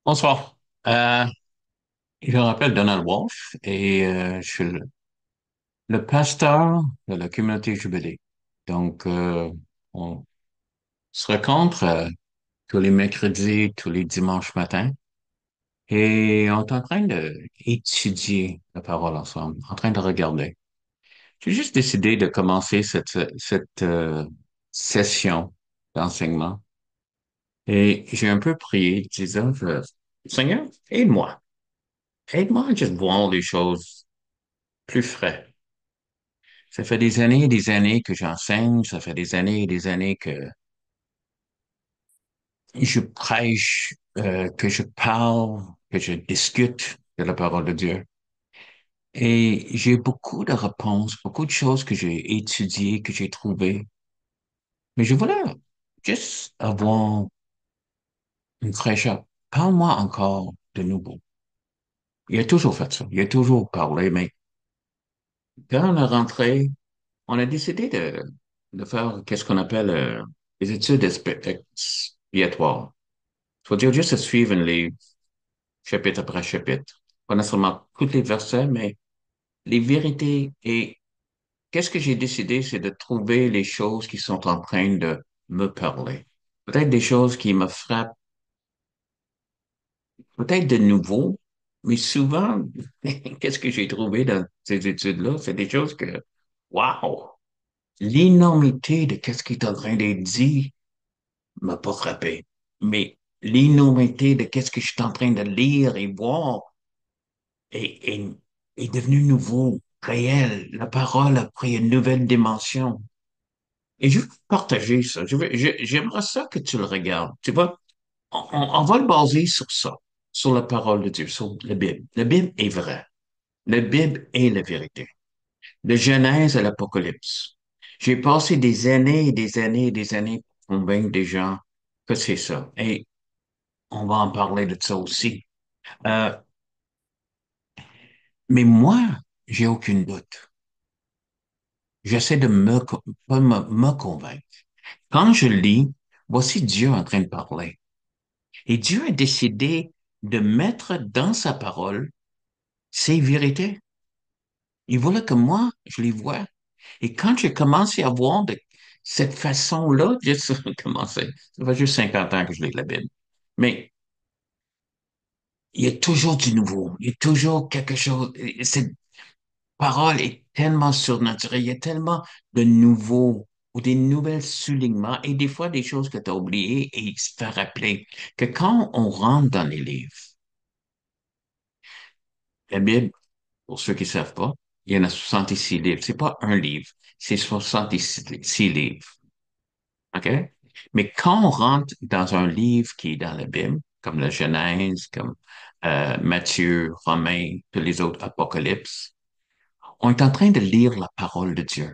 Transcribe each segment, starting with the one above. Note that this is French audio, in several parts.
Bonsoir. Je m'appelle Donald Wolf et je suis le pasteur de la communauté jubilée. Donc, on se rencontre tous les mercredis, tous les dimanches matins et on est en train d'étudier la parole ensemble, en train de regarder. J'ai juste décidé de commencer cette session d'enseignement et j'ai un peu prié, disant, Seigneur, aide-moi. Aide-moi à juste voir les choses plus frais. Ça fait des années et des années que j'enseigne, ça fait des années et des années que je prêche, que je parle, que je discute de la parole de Dieu. Et j'ai beaucoup de réponses, beaucoup de choses que j'ai étudiées, que j'ai trouvées. Mais je voulais juste avoir une fraîcheur. Parle-moi encore de nouveau. Il a toujours fait ça. Il a toujours parlé, mais quand on est rentré, on a décidé de faire qu'est-ce qu'on appelle les études expiatoires. Faut dire juste de suivre un livre, chapitre après chapitre. Pas nécessairement tous les versets, mais les vérités. Et qu'est-ce que j'ai décidé, c'est de trouver les choses qui sont en train de me parler. Peut-être des choses qui me frappent, peut-être de nouveau, mais souvent, qu'est-ce que j'ai trouvé dans ces études-là? C'est des choses que, wow! L'énormité de qu'est-ce qui est en train d'être dit m'a pas frappé. Mais l'énormité de qu'est-ce que je suis en train de lire et voir est, est devenu nouveau, réel. La parole a pris une nouvelle dimension. Et je veux partager ça. J'aimerais ça que tu le regardes. Tu vois, on va le baser sur ça, sur la parole de Dieu, sur la Bible. La Bible est vraie. La Bible est la vérité. De Genèse à l'Apocalypse. J'ai passé des années et des années et des années pour convaincre des gens que c'est ça. Et on va en parler de ça aussi. Euh, mais moi, j'ai aucune doute. J'essaie de pas me convaincre. Quand je lis, voici Dieu en train de parler. Et Dieu a décidé de mettre dans sa parole ses vérités. Il voulait que moi, je les vois. Et quand j'ai commencé à voir de cette façon-là, j'ai commencé. Ça fait juste 50 ans que je lis la Bible. Mais il y a toujours du nouveau. Il y a toujours quelque chose. Cette parole est tellement surnaturelle. Il y a tellement de nouveaux ou des nouvelles soulignements et des fois des choses que tu as oubliées et il se fait rappeler que quand on rentre dans les livres, la Bible, pour ceux qui ne savent pas, il y en a 66 livres. C'est pas un livre, c'est 66 livres. OK? Mais quand on rentre dans un livre qui est dans la Bible, comme la Genèse, comme Matthieu, Romains, tous les autres Apocalypses, on est en train de lire la parole de Dieu.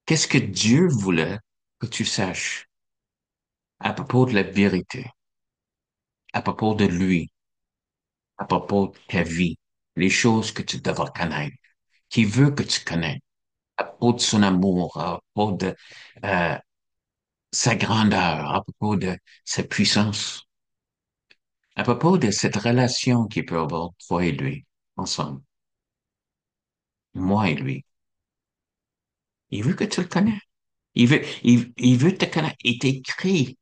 Qu'est-ce que Dieu voulait que tu saches à propos de la vérité, à propos de lui, à propos de ta vie, les choses que tu devras connaître, qu'il veut que tu connais, à propos de son amour, à propos de euh, sa grandeur, à propos de sa puissance. À propos de cette relation qu'il peut avoir, toi et lui, ensemble, moi et lui. Il veut que tu le connais. Il veut te connaître. Il t'écrit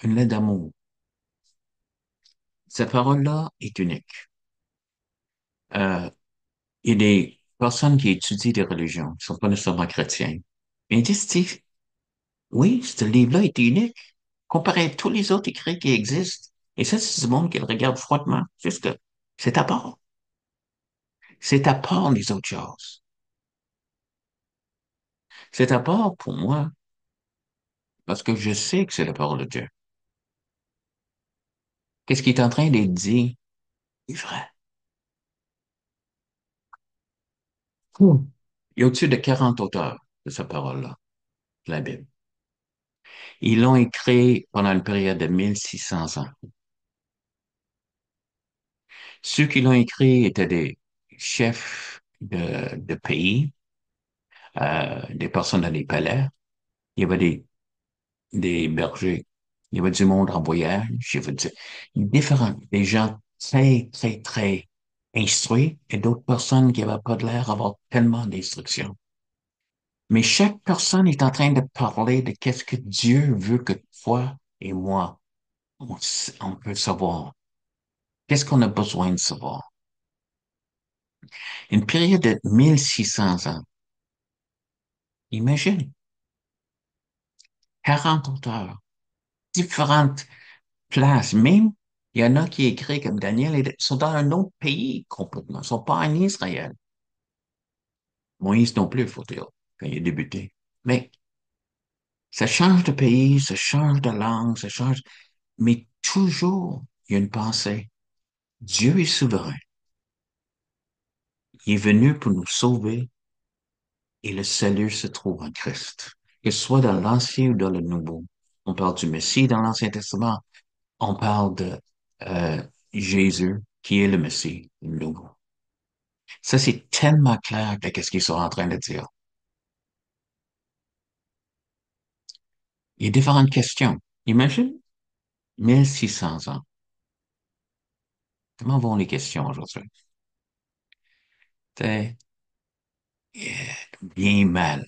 une lettre d'amour. Cette parole-là est unique. Euh, il y a des personnes qui étudient des religions, qui ne sont pas nécessairement chrétiennes. Mais ils disent, Steve, oui, ce livre-là est unique. Comparé à tous les autres écrits qui existent. Et ça, c'est du monde qui le regarde froidement. Juste que c'est à part. C'est à part les autres choses. C'est à part pour moi parce que je sais que c'est la parole de Dieu. Qu'est-ce qui est en train d'être dit est vrai. Hmm. Il y a au-dessus de 40 auteurs de cette parole-là, de la Bible. Ils l'ont écrit pendant une période de 1600 ans. Ceux qui l'ont écrit étaient des chefs de pays, des personnes dans les palais. Il y avait des bergers, Il y avait du monde en voyage, je veux dire, différents, des gens très, très, très instruits et d'autres personnes qui n'avaient pas de l'air d'avoir tellement d'instructions. Mais chaque personne est en train de parler de qu'est-ce que Dieu veut que toi et moi, on peut savoir. Qu'est-ce qu'on a besoin de savoir? Une période de 1600 ans. Imagine, 40 auteurs, différentes places. Même, il y en a qui écrivent comme Daniel, ils sont dans un autre pays complètement. Ils sont pas en Israël. Moïse non plus, faut dire, quand il a débuté. Mais ça change de pays, ça change de langue, ça change, mais toujours, il y a une pensée. Dieu est souverain. Il est venu pour nous sauver et le salut se trouve en Christ. Que ce soit dans l'Ancien ou dans le Nouveau. On parle du Messie dans l'Ancien Testament. On parle de Jésus qui est le Messie, le Nouveau. Ça, c'est tellement clair de ce qu'ils sont en train de dire. Il y a différentes questions. Imagine 1600 ans. Comment vont les questions aujourd'hui? C'est bien, mal.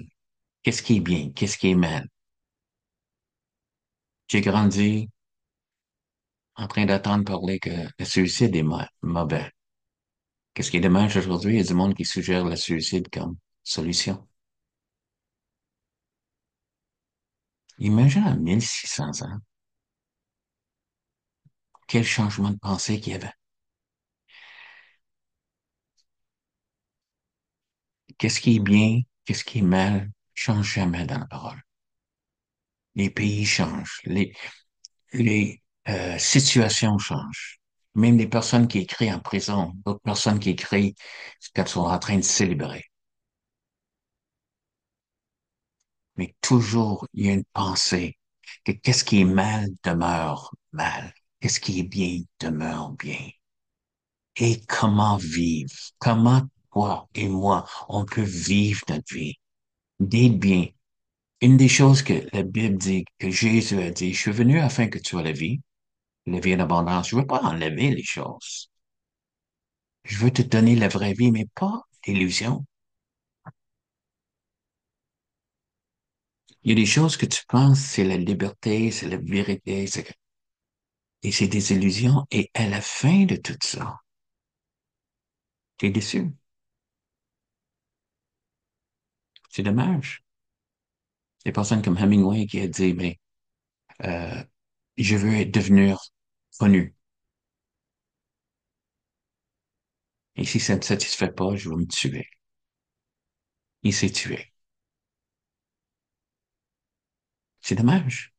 Qu'est-ce qui est bien? Qu'est-ce qui est mal? J'ai grandi en train d'attendre parler que le suicide est mauvais. Qu'est-ce qui est dommage aujourd'hui? Il y a du monde qui suggère le suicide comme solution. Imagine en 1600 ans, quel changement de pensée qu'il y avait. Qu'est-ce qui est bien? Qu'est-ce qui est mal? Change jamais dans la parole. Les pays changent. Les situations changent. Même les personnes qui écrivent en prison, d'autres personnes qui écrivent quand ils sont en train de célébrer. Mais toujours, il y a une pensée que qu'est-ce qui est mal demeure mal. Qu'est-ce qui est bien demeure bien. Et comment vivre? Comment toi et moi, on peut vivre notre vie, d'être bien. Une des choses que la Bible dit, que Jésus a dit, je suis venu afin que tu aies la vie en abondance. Je veux pas enlever les choses. Je veux te donner la vraie vie, mais pas l'illusion. Il y a des choses que tu penses, c'est la liberté, c'est la vérité, et c'est des illusions. Et à la fin de tout ça, tu es déçu. C'est dommage. Des personnes comme Hemingway qui a dit, mais euh, je veux devenir connu. Et si ça ne me satisfait pas, je vais me tuer. Il s'est tué. C'est dommage.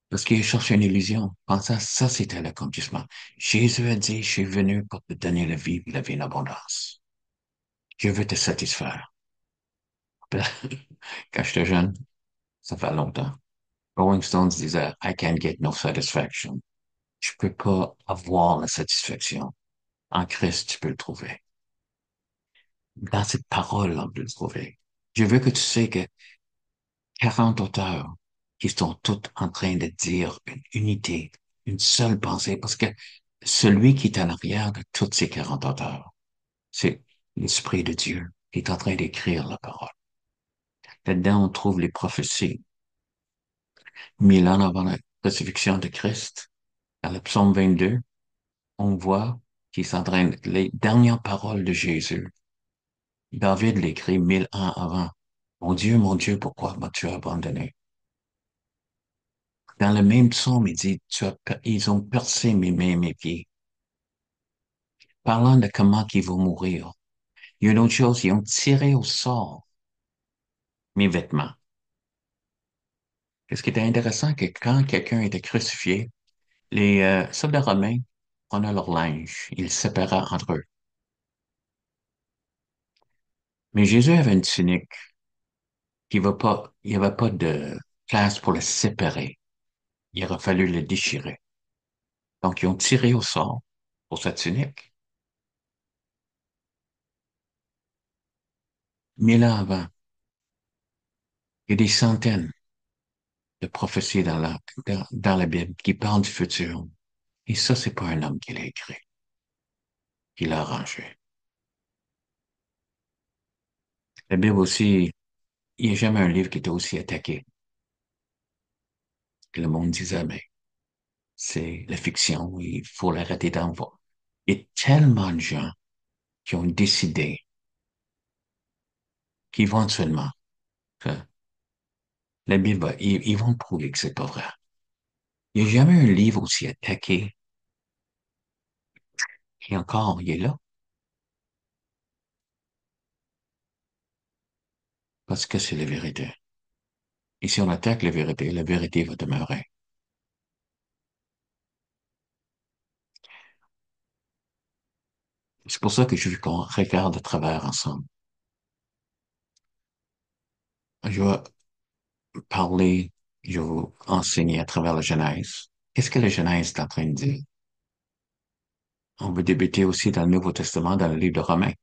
Parce qu'il cherche une illusion. Pensant, ça, c'était l'accomplissement. Jésus a dit, je suis venu pour te donner la vie en abondance. Je veux te satisfaire. Quand j'étais jeune, ça fait longtemps. Rolling Stones disait, I can't get no satisfaction. Je peux pas avoir la satisfaction. En Christ, tu peux le trouver. Dans cette parole, on peut le trouver. Je veux que tu sais que 40 auteurs qui sont tous en train de dire une unité, une seule pensée, parce que celui qui est en arrière de tous ces 40 auteurs, c'est l'Esprit de Dieu qui est en train d'écrire la parole. Là-dedans, on trouve les prophéties. 1000 ans avant la crucifixion de Christ, dans le psaume 22, on voit qu'il s'entraîne les dernières paroles de Jésus. David l'écrit 1000 ans avant. Mon Dieu, pourquoi m'as-tu abandonné? Dans le même psaume, il dit, ils ont percé mes mains et mes pieds. Parlant de comment ils vont mourir. Il y a une autre chose, ils ont tiré au sort mes vêtements. Ce qui était intéressant, que quand quelqu'un était crucifié, les soldats romains prenaient leur linge, ils le séparaient entre eux. Mais Jésus avait une tunique il n'y avait pas de place pour le séparer. Il aurait fallu le déchirer. Donc, ils ont tiré au sort pour sa tunique. 1000 ans avant, il y a des centaines de prophétie dans la Bible qui parle du futur. Et ça, c'est pas un homme qui l'a écrit, qui l'a arrangé. La Bible aussi, il n'y a jamais un livre qui était aussi attaqué. Que le monde disait, mais c'est la fiction, il faut l'arrêter d'en voir. Il y a tellement de gens qui ont décidé qu'éventuellement, que la Bible, ils vont prouver que c'est pas vrai. Il n'y a jamais un livre aussi attaqué. Et encore, il est là. Parce que c'est la vérité. Et si on attaque la vérité va demeurer. C'est pour ça que je veux qu'on regarde à travers ensemble. Je vais parler, je vais vous enseigner à travers la Genèse. Qu'est-ce que la Genèse est en train de dire? On va débuter aussi dans le Nouveau Testament, dans le livre de Romains.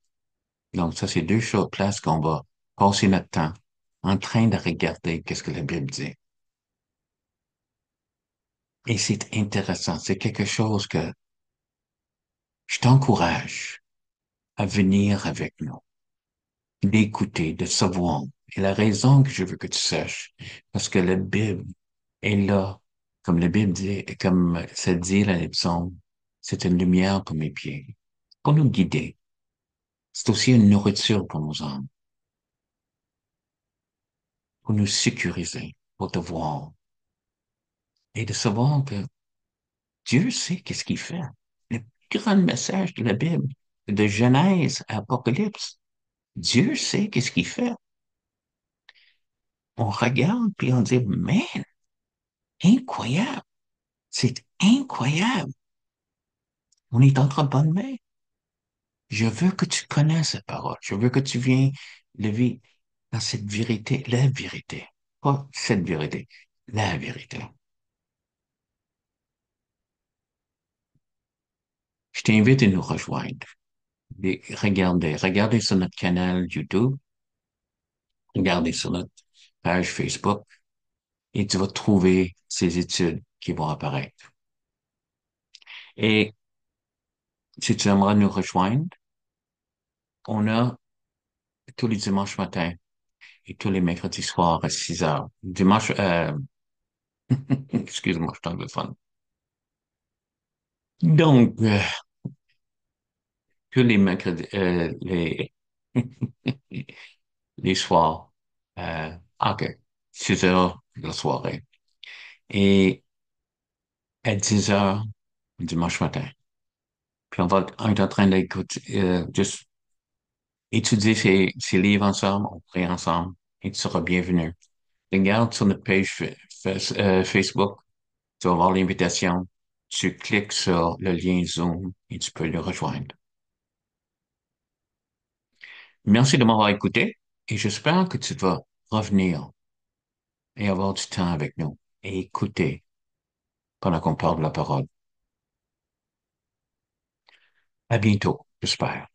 Donc, ça, c'est deux choses, places qu'on va passer notre temps en train de regarder qu'est-ce que la Bible dit. Et c'est intéressant. C'est quelque chose que je t'encourage à venir avec nous, d'écouter, de savoir. Et la raison que je veux que tu saches, parce que la Bible est là, comme la Bible dit, comme ça dit dans les psaumes, c'est une lumière pour mes pieds, pour nous guider. C'est aussi une nourriture pour nos âmes, pour nous sécuriser, pour te voir et de savoir que Dieu sait qu'est-ce qu'il fait. Le plus grand message de la Bible, de Genèse à Apocalypse, Dieu sait qu'est-ce qu'il fait. On regarde puis on dit, man, incroyable, c'est incroyable. On est entre bonnes mains. Je veux que tu connaisses cette parole. Je veux que tu viennes le vivre dans cette vérité, la vérité. Pas cette vérité, la vérité. Je t'invite à nous rejoindre. Et regardez sur notre canal YouTube, regardez sur notre page Facebook et tu vas trouver ces études qui vont apparaître. Et si tu aimerais nous rejoindre, on a tous les dimanches matins et tous les mercredis soirs à 6 heures. Dimanche, excuse-moi, je suis anglophone. Donc, tous les mercredis, les soirs, ok, 6 heures de la soirée. Et à 10 heures, dimanche matin. Puis on est en train d'écouter, juste étudier ces livres ensemble, on prie ensemble, et tu seras bienvenu. Regarde sur notre page Facebook, tu vas voir l'invitation. Tu cliques sur le lien Zoom et tu peux le rejoindre. Merci de m'avoir écouté et j'espère que tu vas revenir et avoir du temps avec nous et écouter pendant qu'on parle de la parole. À bientôt, j'espère.